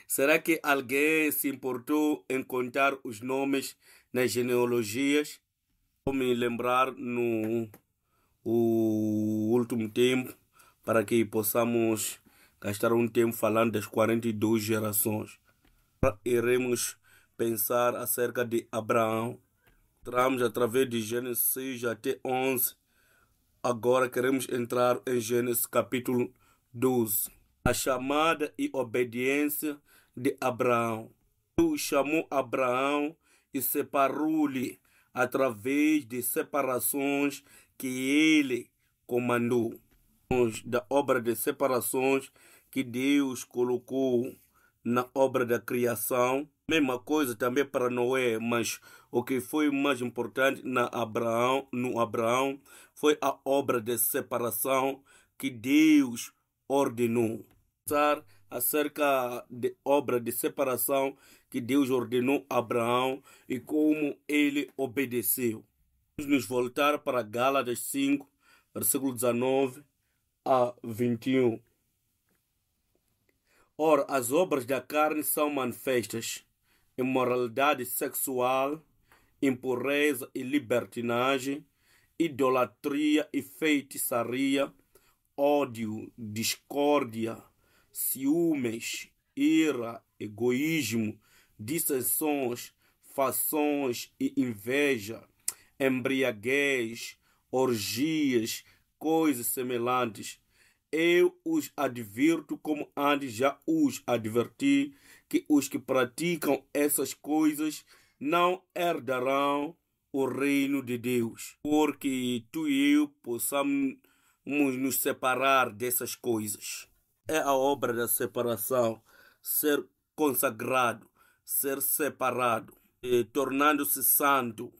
Será que alguém se importou em contar os nomes nas genealogias? Vou me lembrar no último tempo para que possamos gastar um tempo falando das 42 gerações. Iremos pensar acerca de Abraão. Entramos através de Gênesis 6 até 11. Agora queremos entrar em Gênesis capítulo 12. A chamada e obediência de Abraão. Deus chamou Abraão e separou-lhe através de separações que ele comandou. Da obra de separações que Deus colocou na obra da criação. Mesma coisa também para Noé, mas o que foi mais importante no Abraão foi a obra de separação que Deus ordenou. Pensar acerca da obra de separação que Deus ordenou a Abraão e como ele obedeceu. Vamos nos voltar para Gálatas 5, versículo 19 a 21. Ora, as obras da carne são manifestas: imoralidade sexual, impureza e libertinagem, idolatria e feitiçaria, ódio, discórdia, ciúmes, ira, egoísmo, dissensões, fações e inveja, embriaguez, orgias, coisas semelhantes. Eu os advirto, como antes já os adverti, que os que praticam essas coisas não herdarão o reino de Deus. Porque tu e eu possamos nos separar dessas coisas. É a obra da separação, ser consagrado, ser separado, tornando-se santo.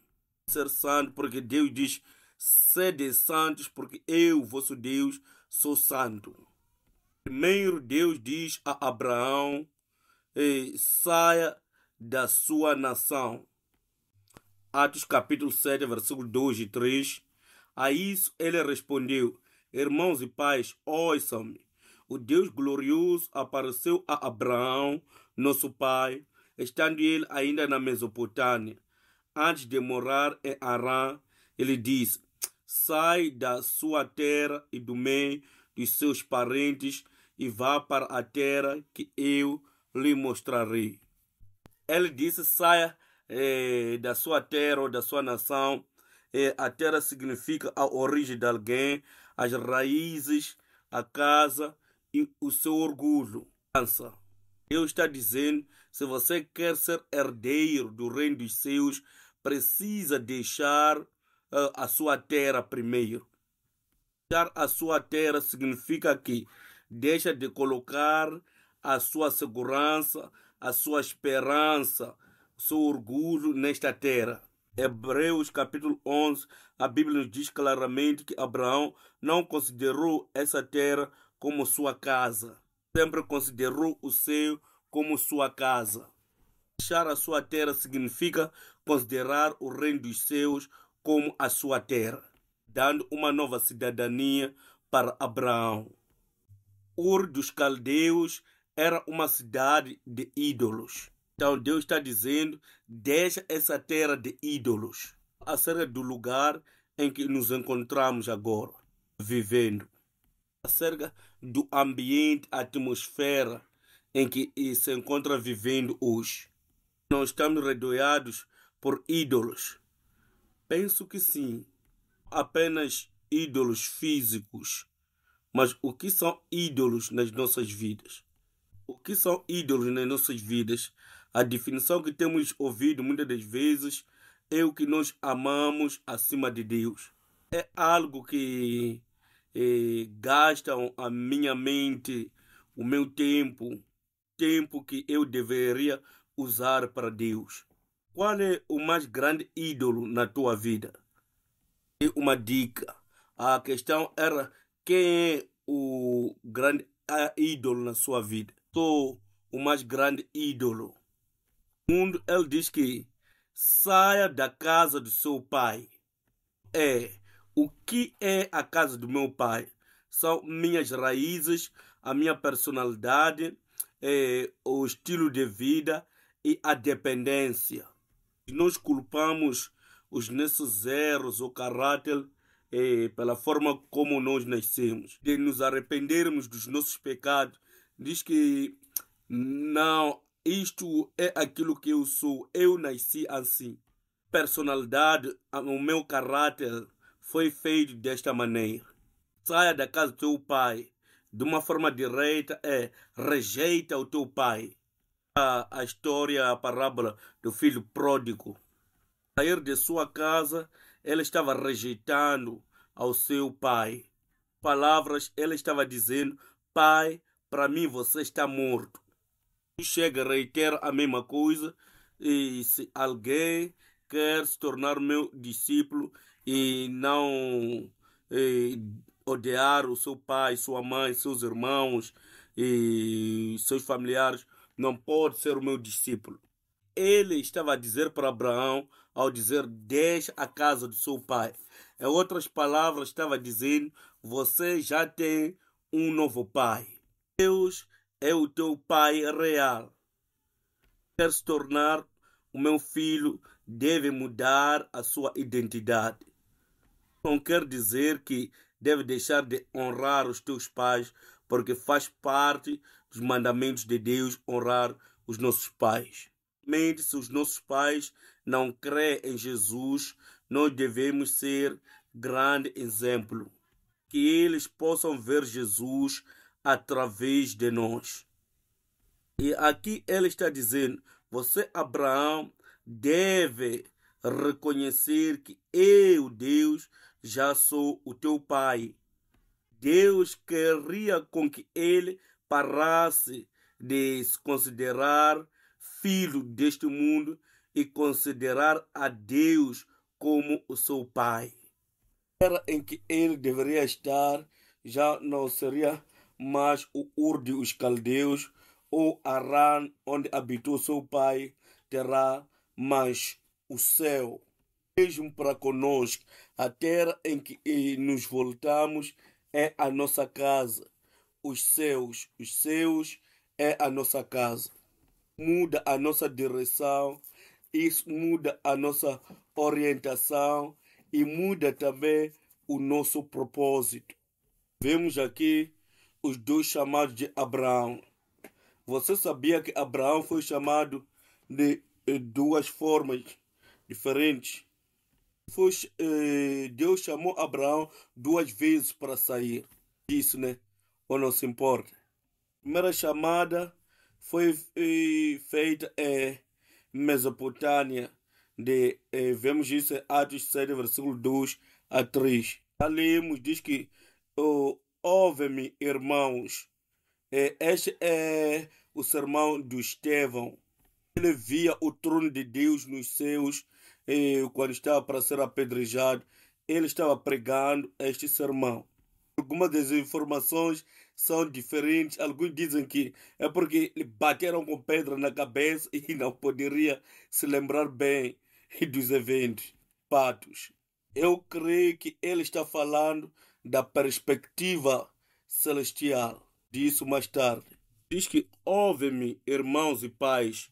Ser santo porque Deus diz: sede santos, porque eu, vosso Deus, sou santo. Primeiro Deus diz a Abraão: saia da sua nação. Atos capítulo 7, versículo 2 e 3. A isso ele respondeu: irmãos e pais, ouçam-me. O Deus glorioso apareceu a Abraão, nosso pai, estando ele ainda na Mesopotâmia. Antes de morar em Harã, ele disse: sai da sua terra e do meio dos seus parentes e vá para a terra que eu lhe mostrarei. Ele disse: saia da sua terra ou da sua nação. A terra significa a origem de alguém, as raízes, a casa e o seu orgulho. Deus está dizendo: se você quer ser herdeiro do reino dos céus, precisa deixar a sua terra primeiro. Deixar a sua terra significa que deixa de colocar a sua segurança, a sua esperança, o seu orgulho nesta terra. Hebreus capítulo 11, a Bíblia nos diz claramente que Abraão não considerou essa terra como sua casa. Sempre considerou o céu como sua casa. Deixar a sua terra significa considerar o reino dos céus como a sua terra, dando uma nova cidadania para Abraão. Ur dos Caldeus era uma cidade de ídolos. Então Deus está dizendo: deixa essa terra de ídolos. Acerca do lugar em que nos encontramos agora, vivendo. Acerca do ambiente, atmosfera em que se encontra vivendo hoje. Nós estamos rodeados por ídolos. Penso que sim. Apenas ídolos físicos. Mas o que são ídolos nas nossas vidas? O que são ídolos nas nossas vidas? A definição que temos ouvido muitas das vezes é o que nós amamos acima de Deus. É algo que gasta a minha mente, o meu tempo que eu deveria usar para Deus. Qual é o mais grande ídolo na tua vida? É uma dica. A questão era: quem é o grande ídolo na sua vida? Sou o mais grande ídolo. O mundo, ele diz que saia da casa do seu pai. O que é a casa do meu pai? São minhas raízes, a minha personalidade, o estilo de vida e a dependência. Nós culpamos os nossos erros ou caráter pela forma como nós nascemos. De nos arrependermos dos nossos pecados, diz que não, isto é aquilo que eu sou, eu nasci assim. Personalidade, o meu caráter foi feito desta maneira. Saia da casa do teu pai. De uma forma direta rejeita o teu pai. A história, a parábola do filho pródigo. Sair de sua casa, ele estava rejeitando ao seu pai. Palavras, ele estava dizendo: pai, para mim você está morto. Chega a reiterar a mesma coisa. E se alguém quer se tornar meu discípulo e não odiar o seu pai, sua mãe, seus irmãos e seus familiares, não pode ser o meu discípulo. Ele estava a dizer para Abraão, ao dizer: deixa a casa do seu pai. Em outras palavras, estava dizendo: você já tem um novo pai. Deus é o teu pai real. Quer se tornar o meu filho, deve mudar a sua identidade. Não quer dizer que deve deixar de honrar os teus pais, porque faz parte dos mandamentos de Deus honrar os nossos pais. Se os nossos pais não creem em Jesus, nós devemos ser grande exemplo. Que eles possam ver Jesus através de nós. E aqui ele está dizendo: você, Abraão, deve reconhecer que eu, Deus, já sou o teu pai. Deus queria com que ele parasse de se considerar filho deste mundo e considerar a Deus como o seu pai. A terra em que ele deveria estar já não seria mais o Ur dos Caldeus ou Arã, onde habitou seu pai, terá mais o céu. Mesmo para conosco, a terra em que nos voltamos é a nossa casa. Os céus é a nossa casa. Muda a nossa direção, isso muda a nossa orientação e muda também o nosso propósito. Vemos aqui os dois chamados de Abraão. Você sabia que Abraão foi chamado de duas formas diferentes? Deus chamou Abraão duas vezes para sair. Isso, né? Ou não se importa. A primeira chamada foi feita em Mesopotâmia. Vemos isso em Atos 7, versículo 2 a 3. Já lemos, diz que ouve-me, irmãos. Este é o sermão do Estevão. Ele via o trono de Deus nos céus quando estava para ser apedrejado. Ele estava pregando este sermão. Algumas das informações são diferentes. Alguns dizem que é porque lhe bateram com pedra na cabeça e não poderia se lembrar bem dos eventos, fatos. Eu creio que ele está falando da perspectiva celestial. Disso mais tarde. Diz que ouve-me, irmãos e pais.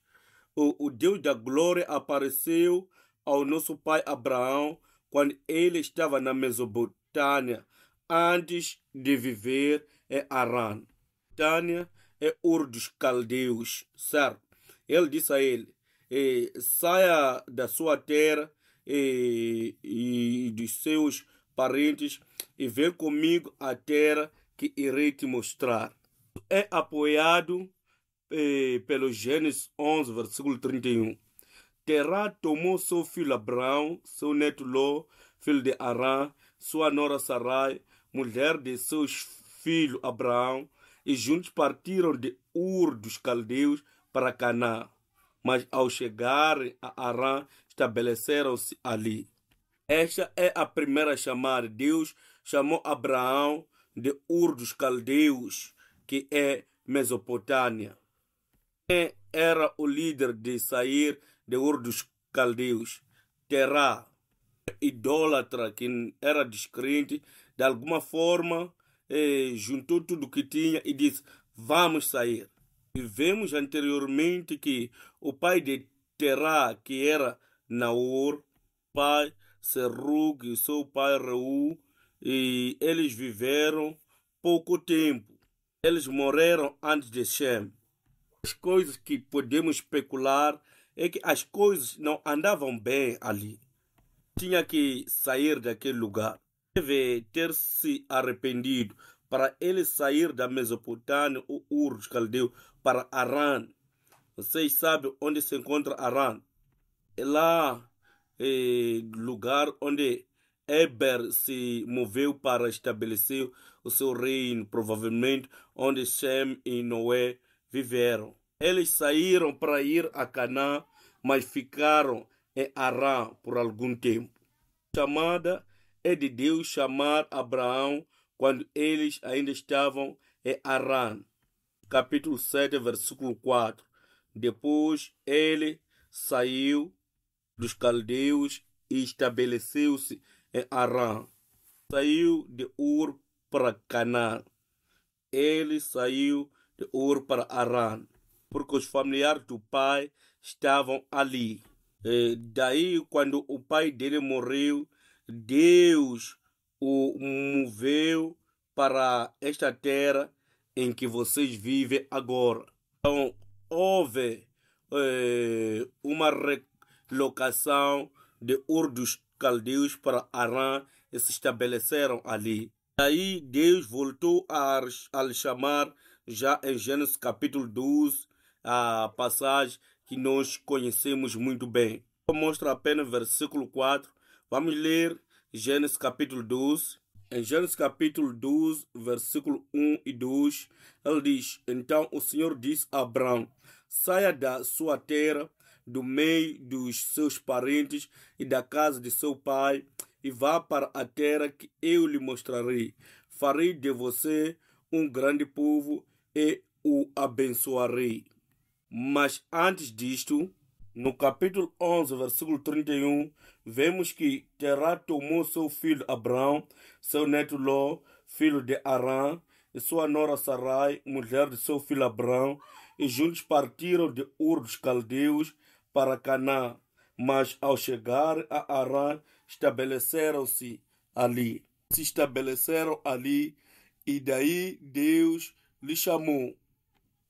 O Deus da glória apareceu ao nosso pai Abraão quando ele estava na Mesopotâmia, antes de viver em Arã. Mesopotâmia é Ur dos Caldeus, certo? Ele disse a ele: saia da sua terra e dos seus parentes e vem comigo à terra que irei te mostrar. É apoiado pelo Gênesis 11, versículo 31. Terá tomou seu filho Abraão, seu neto Ló, filho de Arã, sua nora Sarai, mulher de seus filhos Abraão, e juntos partiram de Ur dos Caldeus para Canaã. Mas ao chegarem a Arã, estabeleceram-se ali. Esta é a primeira chamada. Deus chamou Abraão de Ur dos Caldeus, que é Mesopotâmia. Quem era o líder de sair de Ur dos Caldeus? Terá, idólatra, que era descrente, de alguma forma juntou tudo que tinha e disse: vamos sair. Vemos anteriormente que o pai de Terá, que era Naor, pai Serug e seu pai Reu, e eles viveram pouco tempo. Eles morreram antes de Shem. As coisas que podemos especular é que as coisas não andavam bem ali. Tinha que sair daquele lugar. Deve ter se arrependido para ele sair da Mesopotâmia, o Ur dos Caldeus, para Arã. Vocês sabem onde se encontra Arã? É lá, lugar onde Eber se moveu para estabelecer o seu reino, provavelmente onde Shem e Noé viveram. Eles saíram para ir a Canaã, mas ficaram em Arã por algum tempo. A chamada é de Deus chamar Abraão quando eles ainda estavam em Arã. Capítulo 7, versículo 4. Depois ele saiu dos caldeus e estabeleceu-se em Arã. Saiu de Ur para Canaã. Ele saiu de Ur para Arã, porque os familiares do pai estavam ali. Daí, quando o pai dele morreu, Deus o moveu para esta terra em que vocês vivem agora. Então, houve uma relocação de Ur dos Caldeus para Arã e se estabeleceram ali. Daí Deus voltou a lhe chamar já em Gênesis capítulo 12, a passagem que nós conhecemos muito bem. Mostra apenas versículo 4. Vamos ler Gênesis capítulo 12. Em Gênesis capítulo 12, versículo 1 e 2, ele diz: Então o Senhor disse a Abraão: saia da sua terra, do meio dos seus parentes e da casa de seu pai, e vá para a terra que eu lhe mostrarei. Farei de você um grande povo e o abençoarei. Mas antes disto, no capítulo 11, versículo 31, vemos que Terá tomou seu filho Abraão, seu neto Ló, filho de Arã, e sua nora Sarai, mulher de seu filho Abraão, e juntos partiram de Ur dos Caldeus para Canaã. Mas ao chegar a Arã, estabeleceram-se ali. Se estabeleceram ali, e daí Deus lhe chamou.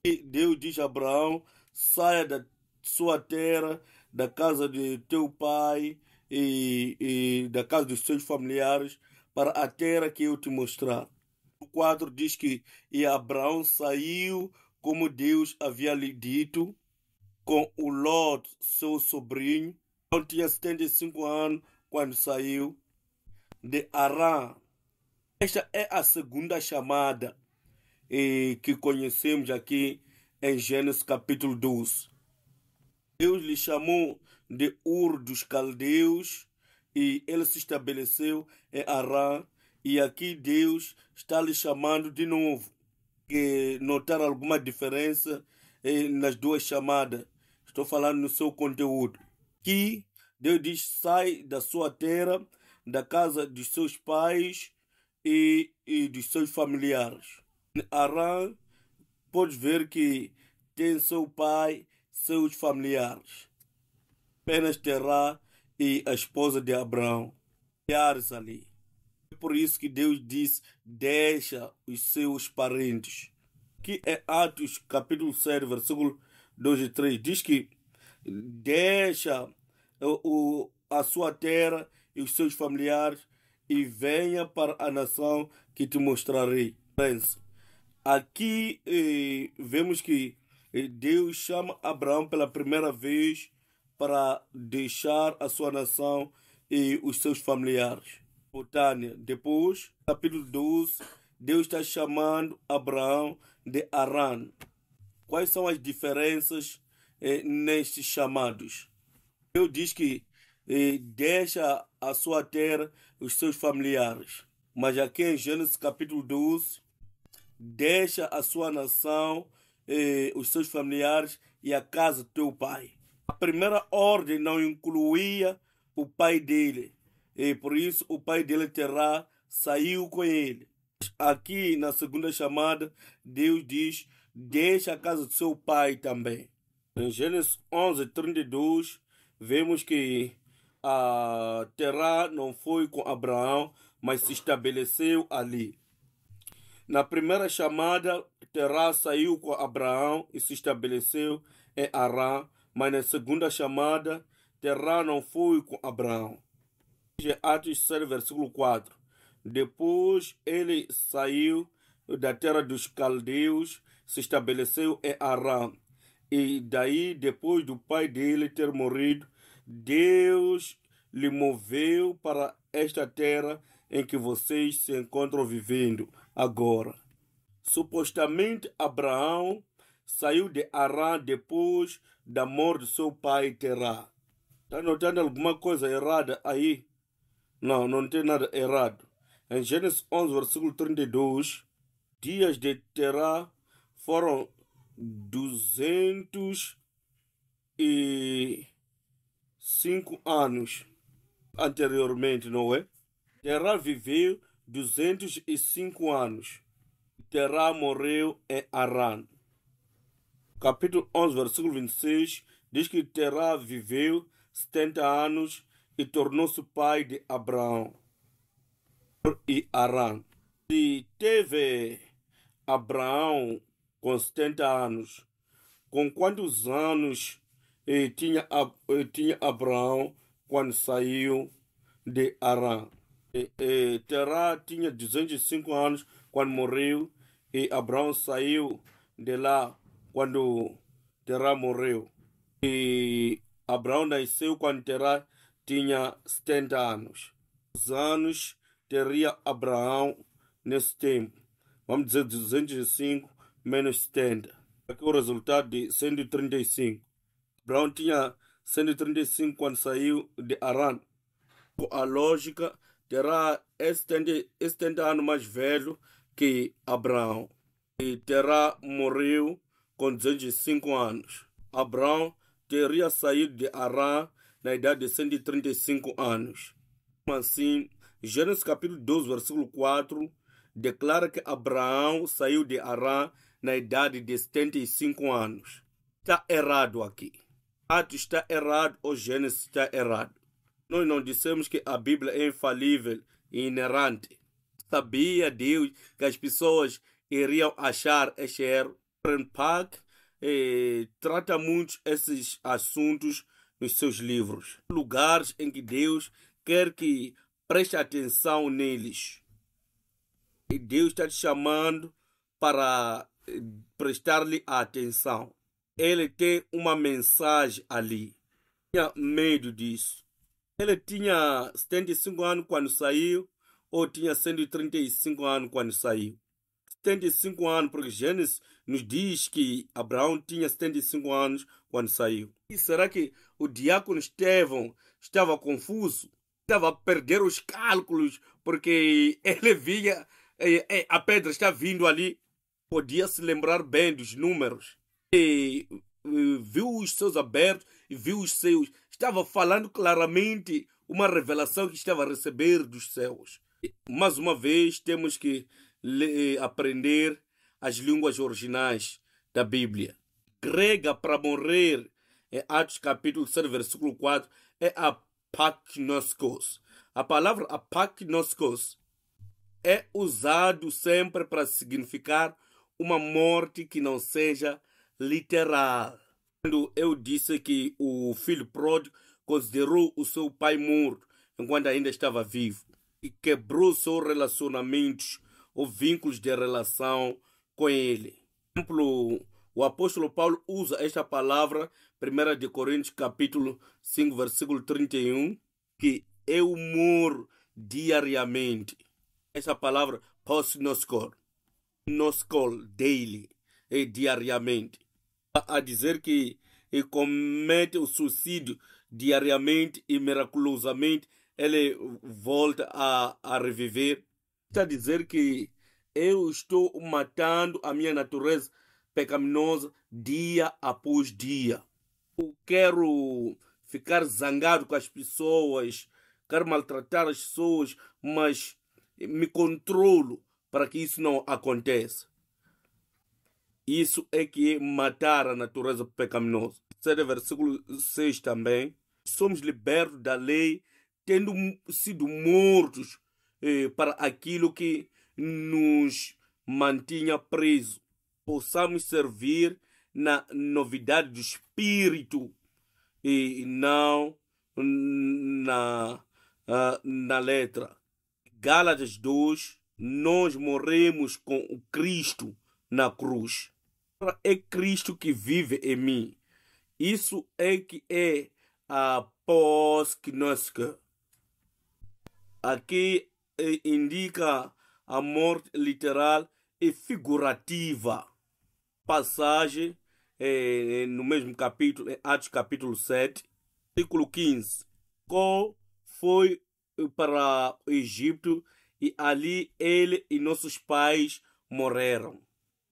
E Deus diz a Abraão: saia da sua terra, da casa de teu pai e da casa dos seus familiares, para a terra que eu te mostrar. O 4 diz que e Abraão saiu como Deus havia lhe dito, com o Lot, seu sobrinho. Ele tinha 75 anos quando saiu de Arã. Esta é a segunda chamada que conhecemos aqui em Gênesis capítulo 12. Deus lhe chamou de Ur dos Caldeus e ele se estabeleceu em Arã. E aqui Deus está lhe chamando de novo. Que notar alguma diferença nas duas chamadas. Estou falando no seu conteúdo. Aqui Deus diz: sai da sua terra, da casa dos seus pais e dos seus familiares. Arã, pode ver que tem seu pai, seus familiares. Apenas Terá e a esposa de Abraão. Familiares ali. É por isso que Deus diz: deixa os seus parentes. Aqui é Atos capítulo 7, versículo 2 e 3. Diz que deixa a sua terra e os seus familiares e venha para a nação que te mostrarei. Aqui vemos que Deus chama Abraão pela primeira vez para deixar a sua nação e os seus familiares. Depois, capítulo 12, Deus está chamando Abraão de Arã. Quais são as diferenças nestes chamados? Deus diz que deixa a sua terra os seus familiares. Mas aqui em Gênesis capítulo 12, deixa a sua nação, os seus familiares e a casa do teu pai. A primeira ordem não incluía o pai dele. E por isso o pai dele Terá saiu com ele. Aqui na segunda chamada, Deus diz: deixa a casa do seu pai também. Em Gênesis 11:32, vemos que Terá não foi com Abraão, mas se estabeleceu ali. Na primeira chamada, Terá saiu com Abraão e se estabeleceu em Arã, mas na segunda chamada, Terá não foi com Abraão. Atos 7, versículo 4. Depois ele saiu da terra dos caldeus, se estabeleceu em Arã. E daí, depois do pai dele ter morrido, Deus lhe moveu para esta terra em que vocês se encontram vivendo agora. Supostamente, Abraão saiu de Arã depois da morte do seu pai Terá. Está notando alguma coisa errada aí? Não, não tem nada errado. Em Gênesis 11, versículo 32, dias de Terá foram 205 anos anteriormente, não é? Terá viveu 205 anos. Terá morreu em Arã. Capítulo 11, versículo 26, diz que Terá viveu 70 anos e tornou-se pai de Abraão e Arã. E teve Abraão com 70 anos. Com quantos anos tinha Abraão quando saiu de Arã? Terá tinha 205 anos quando morreu e Abraão saiu de lá quando Terá morreu. E Abraão nasceu quando Terá tinha 70 anos. Os anos teria Abraão nesse tempo? Vamos dizer 205 menos 70. Aqui é o resultado de 135. Abraão tinha 135 quando saiu de Arã. A lógica, Terá é 70 anos mais velho que Abraão. E Terá morreu com 205 anos. Abraão teria saído de Arã na idade de 135 anos. Assim, Gênesis capítulo 12, versículo 4, declara que Abraão saiu de Arã na idade de 75 anos. Está errado aqui. Atos está errado ou Gênesis está errado. Nós não dissemos que a Bíblia é infalível e inerrante. Sabia Deus que as pessoas iriam achar este erro? Park trata muito esses assuntos nos seus livros. Lugares em que Deus quer que preste atenção neles. E Deus está te chamando para prestar-lhe atenção. Ele tem uma mensagem ali. Tinha medo disso. Ele tinha 75 anos quando saiu ou tinha 135 anos quando saiu? 75 anos, porque Gênesis nos diz que Abraão tinha 75 anos quando saiu. E será que o diácono Estevão estava confuso? Estava a perder os cálculos porque ele via a pedra está vindo ali. Podia se lembrar bem dos números. E viu os céus abertos e viu os céus. Estava falando claramente uma revelação que estava a receber dos céus. E, mais uma vez, temos que aprender as línguas originais da Bíblia. Grega para morrer, em Atos capítulo 7, versículo 4, é apaknoskos. A palavra apaknoskos é usado sempre para significar uma morte que não seja literal. Quando eu disse que o filho pródigo considerou o seu pai morto enquanto ainda estava vivo e quebrou seus relacionamentos ou vínculos de relação com ele. Por exemplo, o apóstolo Paulo usa esta palavra, 1 de Coríntios capítulo 5, versículo 31, que eu morro diariamente. Essa palavra, posnoskol, daily, diariamente. A dizer que ele comete o suicídio diariamente e miraculosamente ele volta a reviver. Está a dizer que eu estou matando a minha natureza pecaminosa dia após dia. Eu quero ficar zangado com as pessoas, quero maltratar as pessoas, mas me controlo para que isso não aconteça. Isso é que é matar a natureza pecaminosa. Terceiro versículo 6 também. Somos libertos da lei, tendo sido mortos para aquilo que nos mantinha presos. Possamos servir na novidade do Espírito e não na letra. Gálatas 2, nós morremos com o Cristo na cruz. É Cristo que vive em mim. Isso é que é a pós-gnostica. Aqui indica a morte literal e figurativa. Passagem no mesmo capítulo, em Atos capítulo 7, versículo 15. Jacó foi para o Egito e ali ele e nossos pais morreram.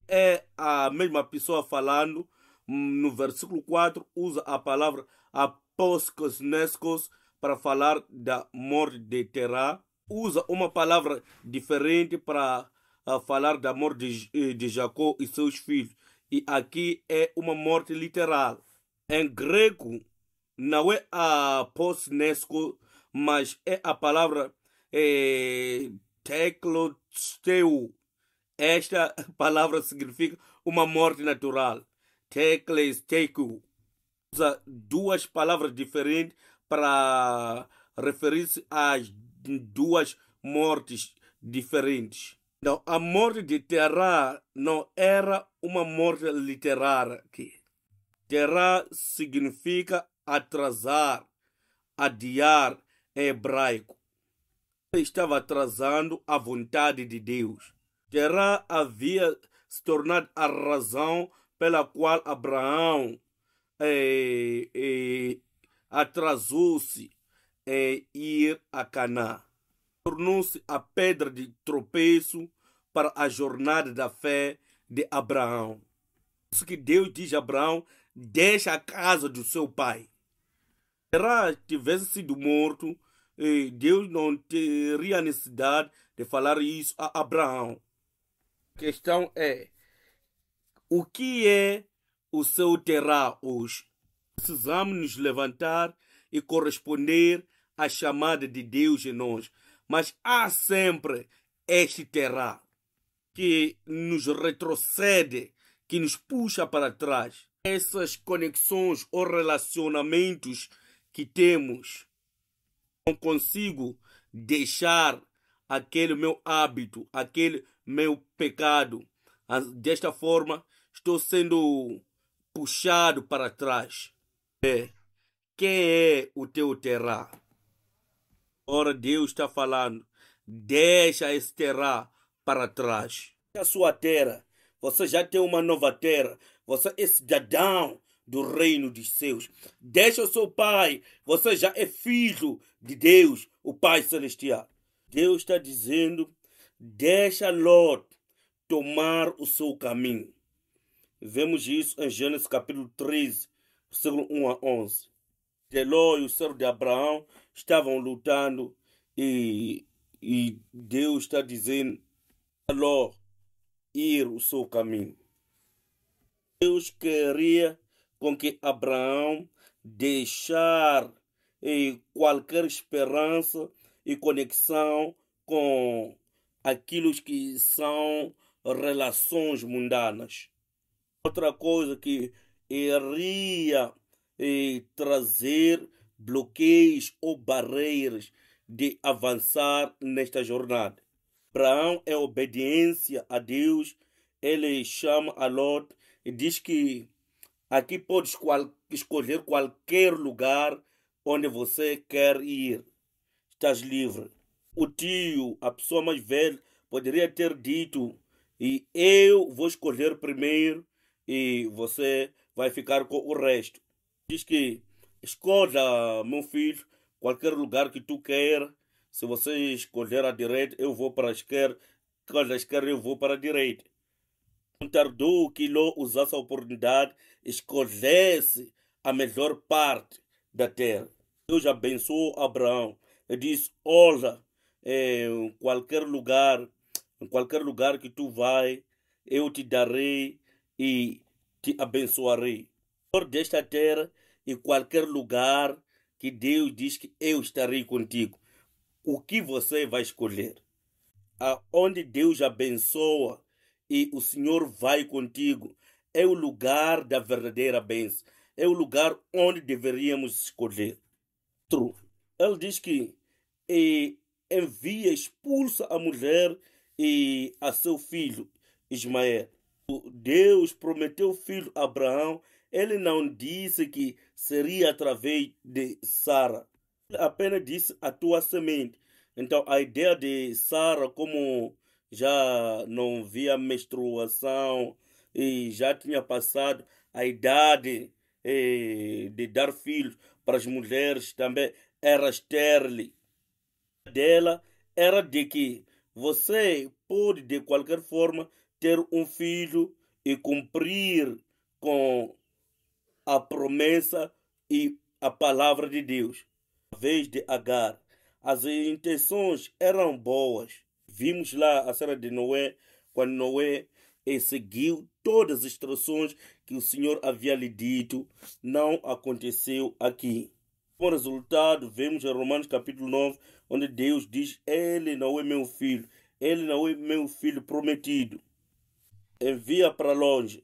É a mesma pessoa falando. No versículo 4 usa a palavra apóscosnescos para falar da morte de Terá. Usa uma palavra diferente para falar da morte de Jacó e seus filhos. E aqui é uma morte literal. Em grego não é apósnesco, mas é a palavra teklosteu. Esta palavra significa uma morte natural. Teklesteiku. Usa duas palavras diferentes para referir-se às duas mortes diferentes. Então, a morte de Terá não era uma morte literária aqui. Terá significa atrasar, adiar em hebraico. Ele estava atrasando a vontade de Deus. Terá havia se tornado a razão pela qual Abraão atrasou-se em ir a Canaã. Tornou-se a pedra de tropeço para a jornada da fé de Abraão. Isso que Deus diz a Abraão: deixa a casa do seu pai. Se tivesse sido morto, Deus não teria necessidade de falar isso a Abraão. A questão é: o que é o seu terá hoje? Precisamos nos levantar e corresponder à chamada de Deus em nós. Mas há sempre este terá que nos retrocede, que nos puxa para trás. Essas conexões ou relacionamentos que temos, não consigo deixar aquele meu hábito, aquele meu pecado. Desta forma, estou sendo puxado para trás. Quem é o teu terá? Ora, Deus está falando: deixa esse terá para trás. A sua terra, você já tem uma nova terra. Você é cidadão do reino dos céus. Deixa o seu pai. Você já é filho de Deus, o Pai Celestial. Deus está dizendo: deixa Lot tomar o seu caminho. Vemos isso em Gênesis capítulo 13, versículo 1 a 11. Ló e o servo de Abraão estavam lutando e Deus está dizendo a Ló ir o seu caminho. Deus queria com que Abraão deixar qualquer esperança e conexão com aquilo que são relações mundanas. Outra coisa que iria trazer bloqueios ou barreiras de avançar nesta jornada. Abraão é obediência a Deus. Ele chama a Lot e diz que aqui podes escolher qualquer lugar onde você quer ir. Estás livre. O tio, a pessoa mais velha, poderia ter dito: e eu vou escolher primeiro e você vai ficar com o resto. Diz que escolha, meu filho, qualquer lugar que tu queira. Se você escolher a direita, eu vou para a esquerda. Escolher a esquerda, eu vou para a direita. Não tardou que Ló usasse a oportunidade, escolhesse a melhor parte da terra. Deus abençoou Abraão e disse: olha, em qualquer lugar que tu vai, eu te darei e te abençoarei. Por desta terra e qualquer lugar que Deus diz que eu estarei contigo, o que você vai escolher? Aonde Deus abençoa e o Senhor vai contigo, é o lugar da verdadeira bênção. É o lugar onde deveríamos escolher. Ele diz que envia, expulsa a mulher e a seu filho Ismael. Deus prometeu o filho a Abraão. Ele não disse que seria através de Sara. Ele apenas disse a tua semente. Então a ideia de Sara, como já não via menstruação e já tinha passado a idade de dar filhos para as mulheres, também era estéril. Dela era de que você pode de qualquer forma ter um filho e cumprir com a promessa e a palavra de Deus. A vez de Agar, as intenções eram boas. Vimos lá a cena de Noé, quando Noé seguiu todas as instruções que o Senhor havia lhe dito, não aconteceu aqui. Como resultado, vemos em Romanos capítulo 9, onde Deus diz: ele não é meu filho, ele não é meu filho prometido. Envia para longe.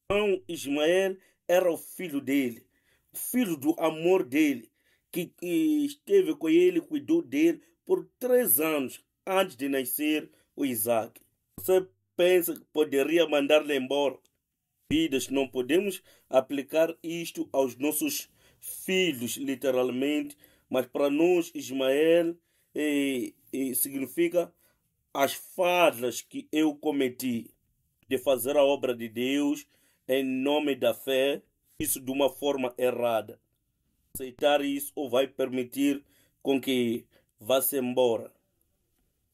Então, Ismael era o filho dele, o filho do amor dele, que esteve com ele, cuidou dele por 3 anos antes de nascer o Isaac. Você pensa que poderia mandar-lhe embora? Vidas, não podemos aplicar isto aos nossos filhos, literalmente, mas para nós, Ismael significa as falhas que eu cometi de fazer a obra de Deus em nome da fé, isso de uma forma errada. Aceitar isso ou vai permitir com que vá-se embora.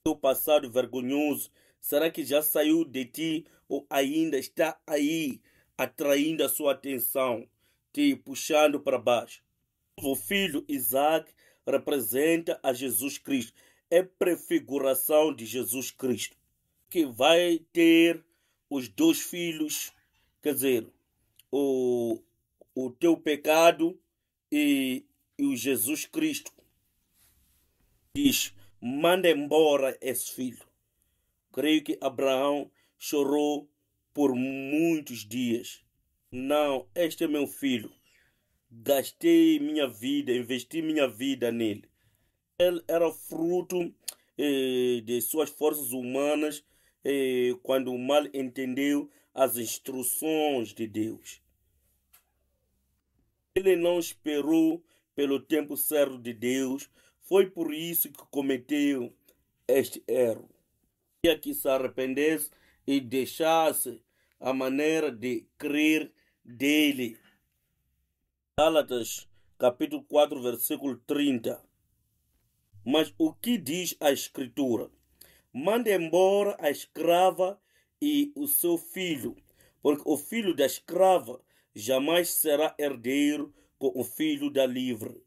O passado vergonhoso, será que já saiu de ti ou ainda está aí atraindo a sua atenção, te puxando para baixo? O filho Isaac representa a Jesus Cristo, é prefiguração de Jesus Cristo, que vai ter os 2 filhos, quer dizer, o teu pecado e o Jesus Cristo. Diz: manda embora esse filho. Creio que Abraão chorou por muitos dias. Não, este é meu filho. Gastei minha vida, investi minha vida nele. Ele era fruto de suas forças humanas quando mal entendeu as instruções de Deus. Ele não esperou pelo tempo certo de Deus. Foi por isso que cometeu este erro. E que se arrependesse e deixasse a maneira de crer dele. Gálatas capítulo 4, versículo 30. Mas o que diz a Escritura? Manda embora a escrava e o seu filho, porque o filho da escrava jamais será herdeiro com o filho da livre.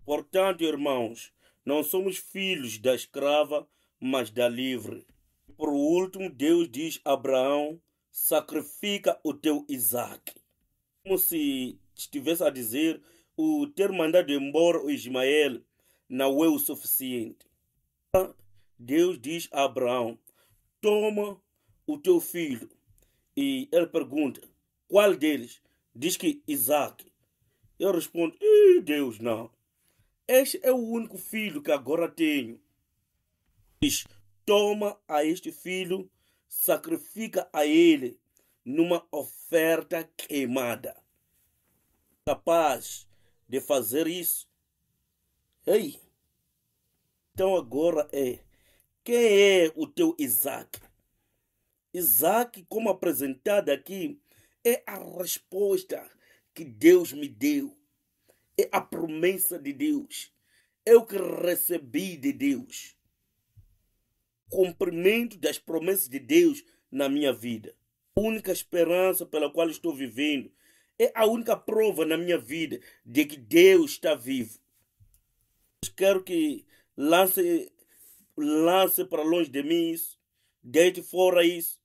Portanto, irmãos, não somos filhos da escrava, mas da livre. Por último, Deus diz a Abraão: sacrifica o teu Isaac. Como se estivesse a dizer, o ter mandado embora o Ismael não é o suficiente. Deus diz a Abraão: toma o teu filho. E ele pergunta: qual deles? Diz que Isaac. Eu respondo: Deus, não. Este é o único filho que agora tenho. Diz: toma a este filho, sacrifica a ele numa oferta queimada. Capaz de fazer isso? Ei, então agora quem é o teu Isaac? Isaac, como apresentado aqui, é a resposta que Deus me deu. É a promessa de Deus. É o que recebi de Deus. Cumprimento das promessas de Deus na minha vida. A única esperança pela qual estou vivendo. É a única prova na minha vida de que Deus está vivo. Quero que lance para longe de mim isso. Deite fora isso.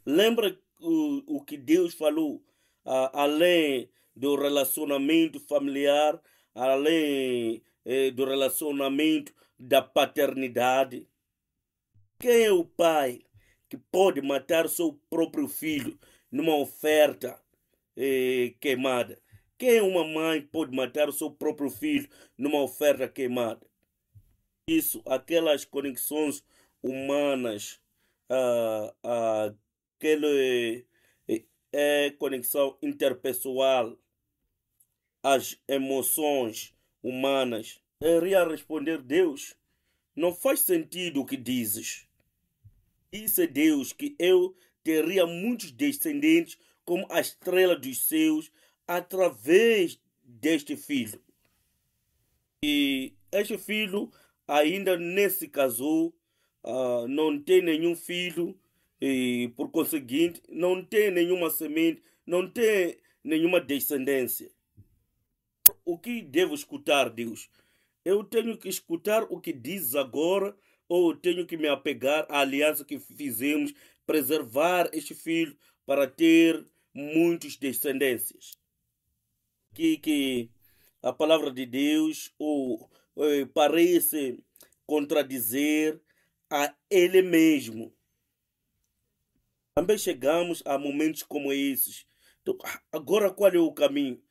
Lembra o que Deus falou, além do relacionamento familiar, além do relacionamento da paternidade. Quem é o pai que pode matar seu próprio filho numa oferta queimada? Quem é uma mãe que pode matar o seu próprio filho numa oferta queimada? Isso, aquelas conexões humanas, aquele conexão interpessoal, as emoções humanas. Eu iria responder: Deus, não faz sentido o que dizes. Disse Deus que eu teria muitos descendentes como a estrela dos céus através deste filho. E este filho ainda nem se casou, não tem nenhum filho, e por conseguinte não tem nenhuma semente, não tem nenhuma descendência. O que devo escutar, Deus? Eu tenho que escutar o que dizes agora, ou tenho que me apegar à aliança que fizemos, preservar este filho para ter muitas descendências? Que a palavra de Deus parece contradizer a ele mesmo. Também chegamos a momentos como esses. Então, agora qual é o caminho?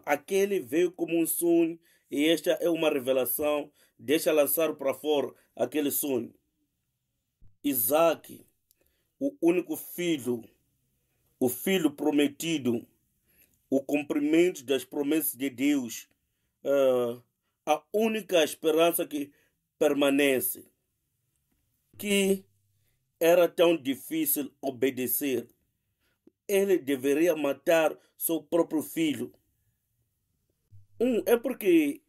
Aquele veio como um sonho e esta é uma revelação. Deixa lançar para fora aquele sonho. Isaac, o único filho, o filho prometido, o cumprimento das promessas de Deus, a única esperança que permanece. Que era tão difícil obedecer. Ele deveria matar seu próprio filho. É porque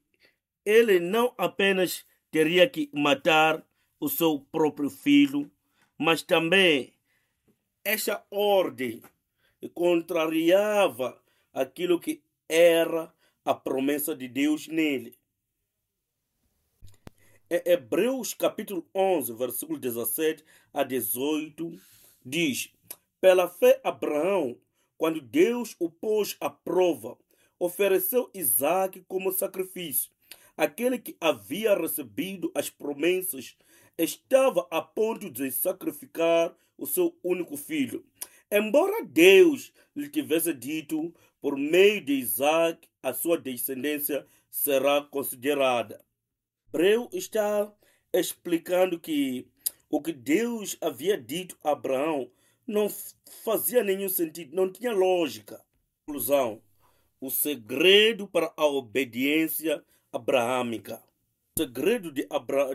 ele não apenas teria que matar o seu próprio filho, mas também esta ordem contrariava aquilo que era a promessa de Deus nele. Hebreus capítulo 11, versículo 17 a 18, diz: pela fé Abraão, quando Deus o pôs à prova, ofereceu Isaque como sacrifício. Aquele que havia recebido as promessas estava a ponto de sacrificar o seu único filho. Embora Deus lhe tivesse dito, por meio de Isaque, a sua descendência será considerada. Hebreu está explicando que o que Deus havia dito a Abraão não fazia nenhum sentido, não tinha lógica. Conclusão: o segredo para a obediência abraâmica. O segredo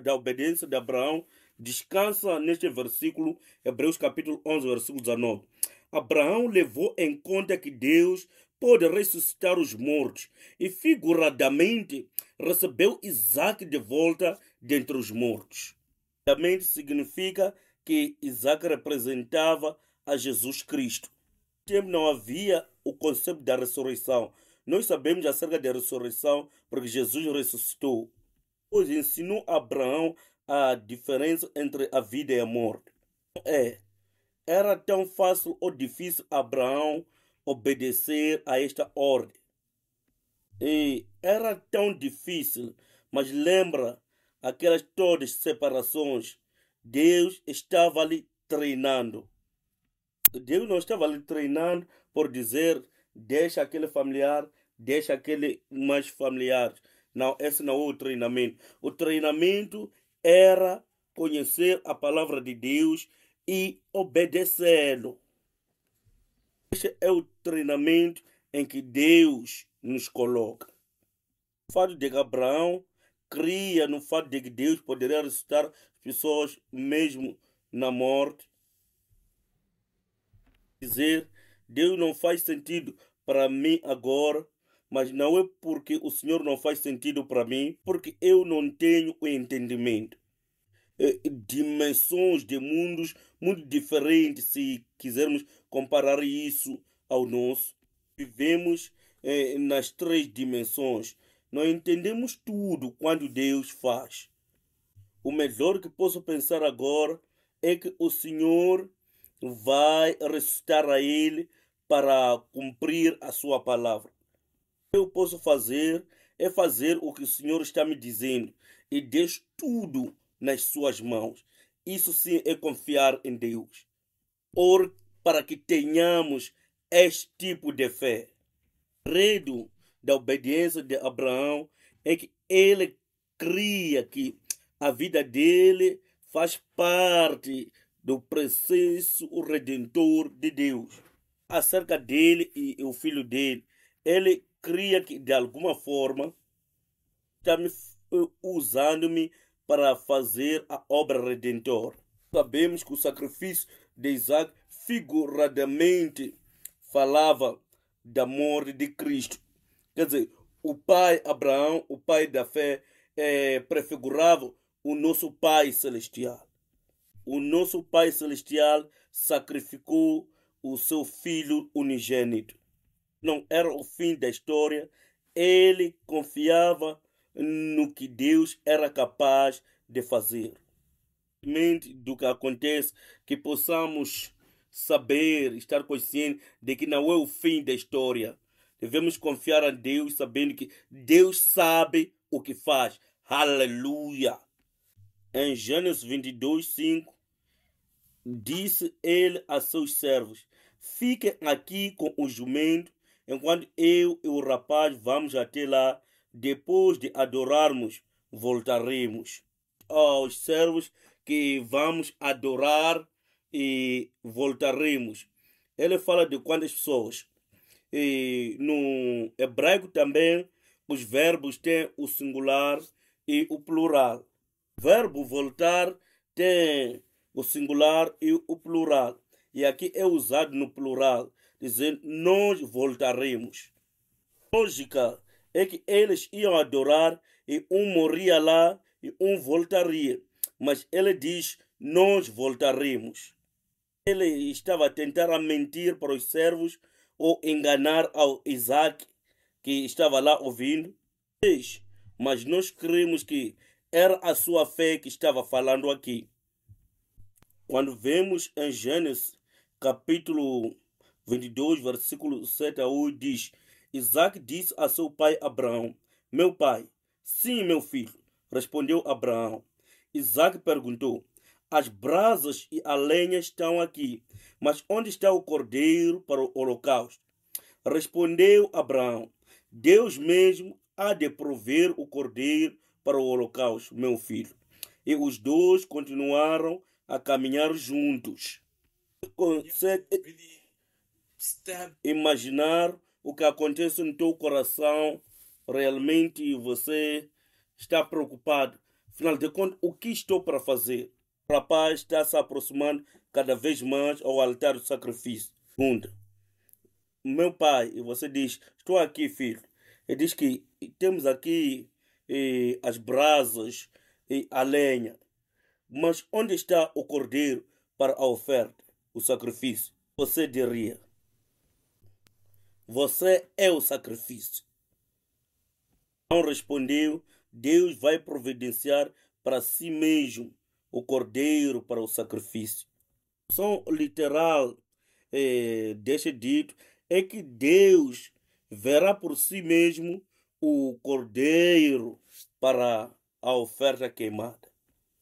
da obediência de Abraão descansa neste versículo, Hebreus capítulo 11, versículo 19. Abraão levou em conta que Deus pode ressuscitar os mortos e figuradamente recebeu Isaque de volta dentre os mortos. Também significa que Isaque representava a Jesus Cristo. No tempo não havia o conceito da ressurreição. Nós sabemos acerca da ressurreição porque Jesus ressuscitou. Hoje ensinou a Abraão a diferença entre a vida e a morte. Era tão fácil ou difícil Abraão obedecer a esta ordem. E era tão difícil, mas lembra aquelas todas separações. Deus estava ali treinando. Deus não estava ali treinando por dizer: deixa aquele familiar, deixa aquele mais familiar. Não, esse não é o treinamento. O treinamento era conhecer a palavra de Deus e obedecê-lo. Este é o treinamento em que Deus nos coloca. O fato de que Abraão cria no fato de que Deus poderia ressuscitar as pessoas mesmo na morte. Dizer: Deus não faz sentido para mim agora, mas não é porque o Senhor não faz sentido para mim, porque eu não tenho o entendimento. Dimensões de mundos muito diferentes, se quisermos comparar isso ao nosso. Vivemos nas três dimensões. Não entendemos tudo quando Deus faz. O melhor que posso pensar agora é que o Senhor vai ressuscitar a ele para cumprir a sua palavra. O que eu posso fazer é fazer o que o Senhor está me dizendo e deixo tudo nas suas mãos. Isso sim é confiar em Deus. Ore para que tenhamos este tipo de fé. O segredo da obediência de Abraão é que ele cria que a vida dele faz parte do processo redentor de Deus. Acerca dele e o filho dele, ele cria que de alguma forma está usando-me para fazer a obra redentora. Sabemos que o sacrifício de Isaac figuradamente falava da morte de Cristo. Quer dizer, o pai Abraão, o pai da fé, prefigurava o nosso Pai Celestial. O nosso Pai Celestial sacrificou o seu Filho unigênito. Não era o fim da história. Ele confiava no que Deus era capaz de fazer. Do que acontece, que possamos saber, estar conscientes de que não é o fim da história. Devemos confiar em Deus, sabendo que Deus sabe o que faz. Aleluia! Em Gênesis 22, 5, disse ele a seus servos: fiquem aqui com o jumento, enquanto eu e o rapaz vamos até lá. Depois de adorarmos, voltaremos. Aos servos que vamos adorar e voltaremos. Ele fala de quantas pessoas? E no hebraico também os verbos têm o singular e o plural. O verbo voltar tem o singular e o plural. E aqui é usado no plural, dizendo nós voltaremos. A lógica é que eles iam adorar e um morria lá e um voltaria. Mas ele diz, nós voltaremos. Ele estava a tentar mentir para os servos ou enganar ao Isaac, que estava lá ouvindo. Mas nós cremos que era a sua fé que estava falando aqui. Quando vemos em Gênesis, capítulo 22, versículo 7 a 8, diz: Isaac disse a seu pai Abraão: meu pai. Sim, meu filho, respondeu Abraão. Isaac perguntou: as brasas e a lenha estão aqui, mas onde está o cordeiro para o holocausto? Respondeu Abraão: Deus mesmo há de prover o cordeiro para o holocausto, meu filho. E os dois continuaram a caminhar juntos. Consegue imaginar o que acontece no teu coração? Realmente você está preocupado. Afinal de contas, o que estou para fazer? O rapaz está se aproximando cada vez mais ao altar do sacrifício. Pergunta: meu pai, e você diz: estou aqui, filho. Ele diz que temos aqui as brasas e a lenha. Mas onde está o cordeiro para a oferta, o sacrifício? Você diria: você é o sacrifício. Não respondeu: Deus vai providenciar para si mesmo o cordeiro para o sacrifício. A tradução literal deste dito é que Deus verá por si mesmo o cordeiro para a oferta queimada.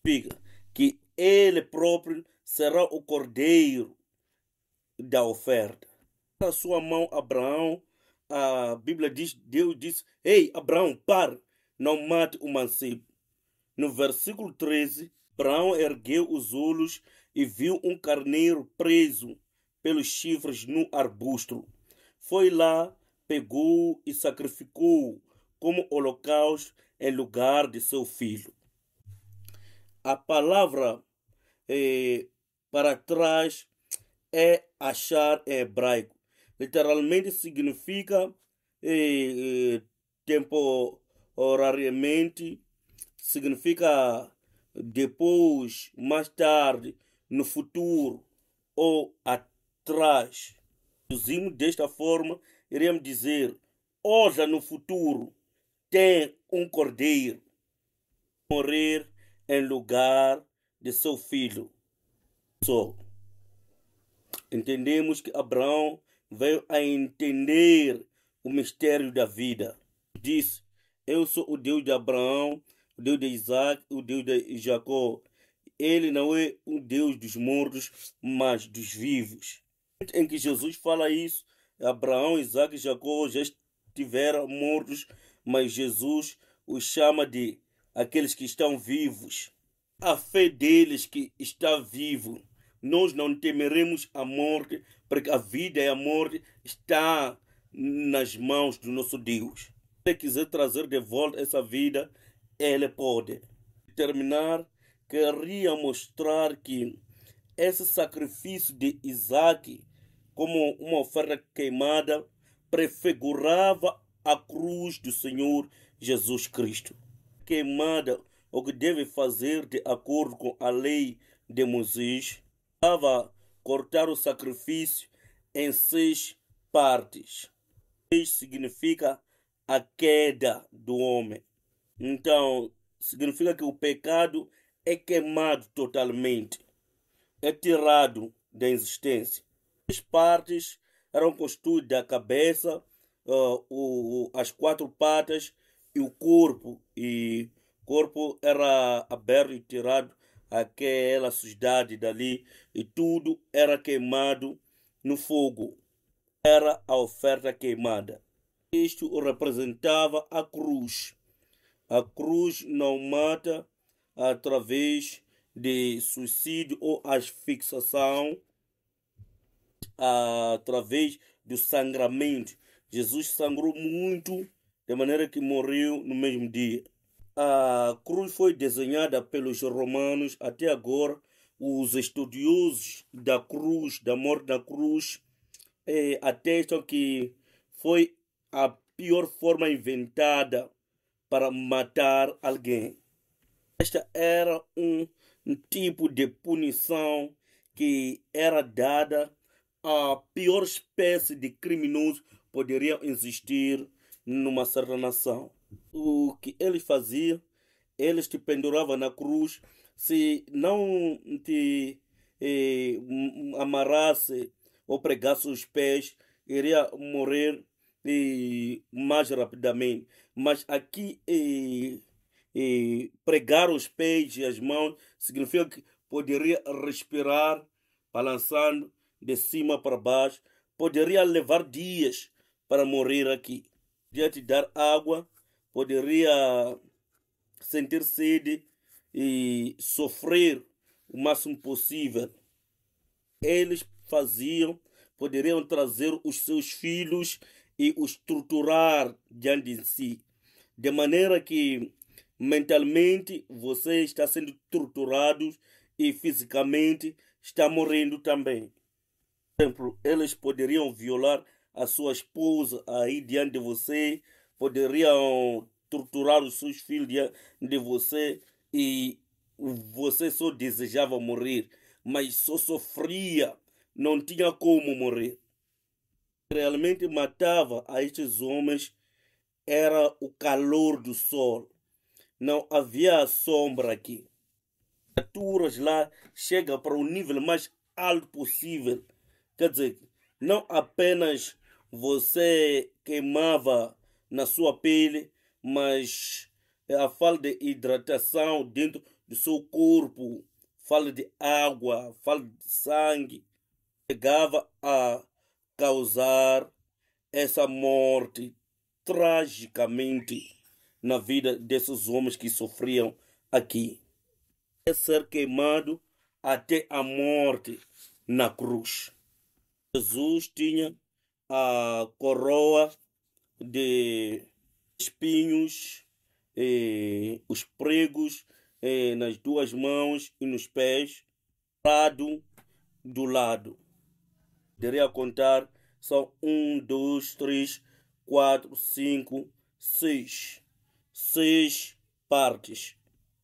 Significa que ele próprio será o cordeiro da oferta. Na sua mão, Abraão, a Bíblia diz, Deus disse: ei, Abraão, pare, não mate o mancebo. No versículo 13, Abraão ergueu os olhos e viu um carneiro preso pelos chifres no arbusto. Foi lá, pegou e sacrificou como holocausto em lugar de seu filho. A palavra para trás é achar em hebraico. Literalmente significa temporariamente, significa depois, mais tarde, no futuro ou atrás. Traduzimos desta forma, iremos dizer: hoje no futuro tem um cordeiro morrer em lugar de seu filho. entendemos que Abraão veio a entender o mistério da vida. Disse: eu sou o Deus de Abraão, o Deus de Isaac, o Deus de Jacó. Ele não é o Deus dos mortos, mas dos vivos. Em que Jesus fala isso, Abraão, Isaac e Jacó já estiveram mortos, mas Jesus os chama de aqueles que estão vivos. A fé deles que está vivo. Nós não temeremos a morte, porque a vida e a morte está nas mãos do nosso Deus. Se ele quiser trazer de volta essa vida, ele pode. Terminar, queria mostrar que esse sacrifício de Isaac, como uma oferta queimada, prefigurava a cruz do Senhor Jesus Cristo. Queimada, o que deve fazer de acordo com a lei de Moisés, estava cortar o sacrifício em 6 partes. 6 significa a queda do homem. Então, significa que o pecado é queimado totalmente, é tirado da existência. As partes eram constituídas da cabeça, as 4 patas e o corpo. E o corpo era aberto e tirado aquela sujidade dali, e tudo era queimado no fogo. Era a oferta queimada. Isto representava a cruz. A cruz não mata através de suicídio ou asfixiação, através do sangramento. Jesus sangrou muito, de maneira que morreu no mesmo dia. A cruz foi desenhada pelos romanos. Até agora, os estudiosos da cruz, da morte da cruz, atestam que foi a pior forma inventada para matar alguém. Esta era um tipo de punição que era dada à pior espécie de criminoso que poderia existir numa certa nação. O que eles faziam, eles te penduravam na cruz. Se não te amarrasse ou pregasse os pés, iria morrer mais rapidamente. Mas aqui pregar os pés e as mãos significa que poderia respirar balançando de cima para baixo. Poderia levar dias para morrer aqui. Poderia te dar água, poderia sentir sede e sofrer o máximo possível. Eles poderiam trazer os seus filhos e os torturar diante de si, de maneira que mentalmente você está sendo torturado e fisicamente está morrendo também. Por exemplo, eles poderiam violar a sua esposa aí diante de você, poderiam torturar os seus filhos diante de você, e você só desejava morrer, mas só sofria, não tinha como morrer. Realmente matava a estes homens era o calor do sol. Não havia sombra aqui. As temperaturas lá chegam para o nível mais alto possível. Quer dizer, não apenas você queimava na sua pele, mas a falta de hidratação dentro do seu corpo, falta de água, falta de sangue, chegava a causar essa morte tragicamente na vida desses homens que sofriam aqui. É ser queimado até a morte na cruz. Jesus tinha a coroa de espinhos, os pregos nas 2 mãos e nos pés, lado do lado. Poderia contar, são 1, 2, 3, 4, 5, 6. 6 partes.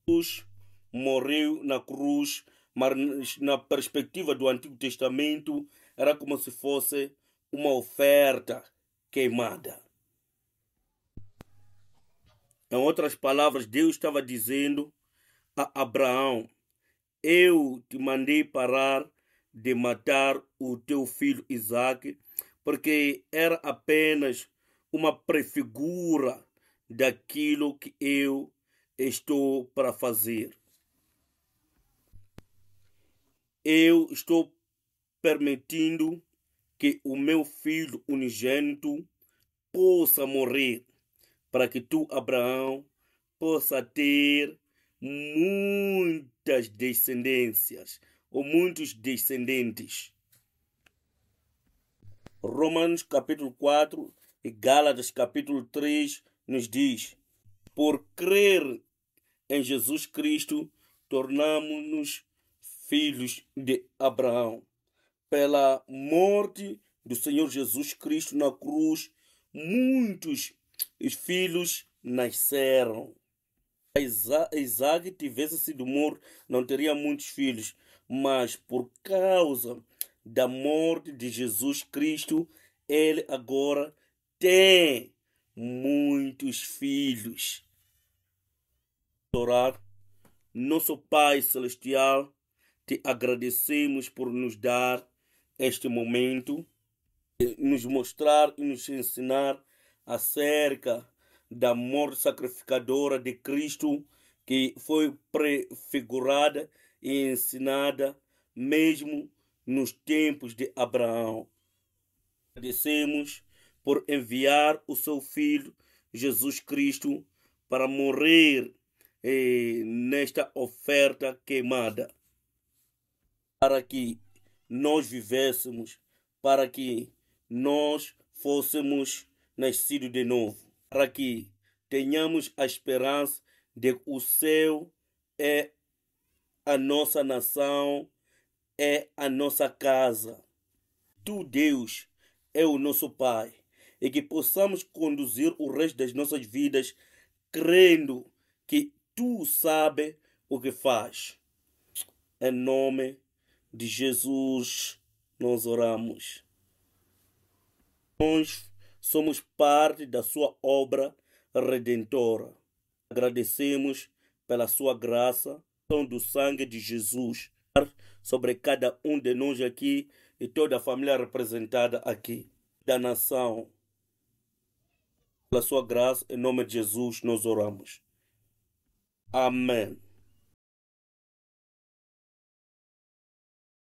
Jesus morreu na cruz, mas na perspectiva do Antigo Testamento era como se fosse uma oferta queimada. Em outras palavras, Deus estava dizendo a Abraão: eu te mandei parar de matar o teu filho Isaque, porque era apenas uma prefigura daquilo que eu estou para fazer. Eu estou permitindo que o meu filho unigênito possa morrer, para que tu, Abraão, possa ter muitas descendências ou muitos descendentes. Romanos capítulo 4 e Gálatas capítulo 3 nos diz: por crer em Jesus Cristo, tornamos-nos filhos de Abraão. Pela morte do Senhor Jesus Cristo na cruz, muitos filhos nasceram. Isaac tivesse sido morto, não teria muitos filhos, mas por causa da morte de Jesus Cristo, ele agora tem muitos filhos. Orar. Nosso Pai Celestial, te agradecemos por nos dar este momento, nos mostrar e nos ensinar acerca da morte sacrificadora de Cristo, que foi prefigurada e ensinada mesmo nos tempos de Abraão. Agradecemos por enviar o seu Filho Jesus Cristo para morrer nesta oferta queimada, para que nós vivêssemos, para que nós fôssemos nascidos de novo, para que tenhamos a esperança de que o céu é a nossa nação, é a nossa casa. Tu, Deus, é o nosso Pai, e que possamos conduzir o resto das nossas vidas crendo que Tu sabes o que faz. Em nome de Jesus, nós oramos. Nós somos parte da Sua obra redentora. Agradecemos pela Sua graça, do sangue de Jesus, sobre cada um de nós aqui e toda a família representada aqui, da nação. Pela Sua graça, em nome de Jesus, nós oramos. Amém.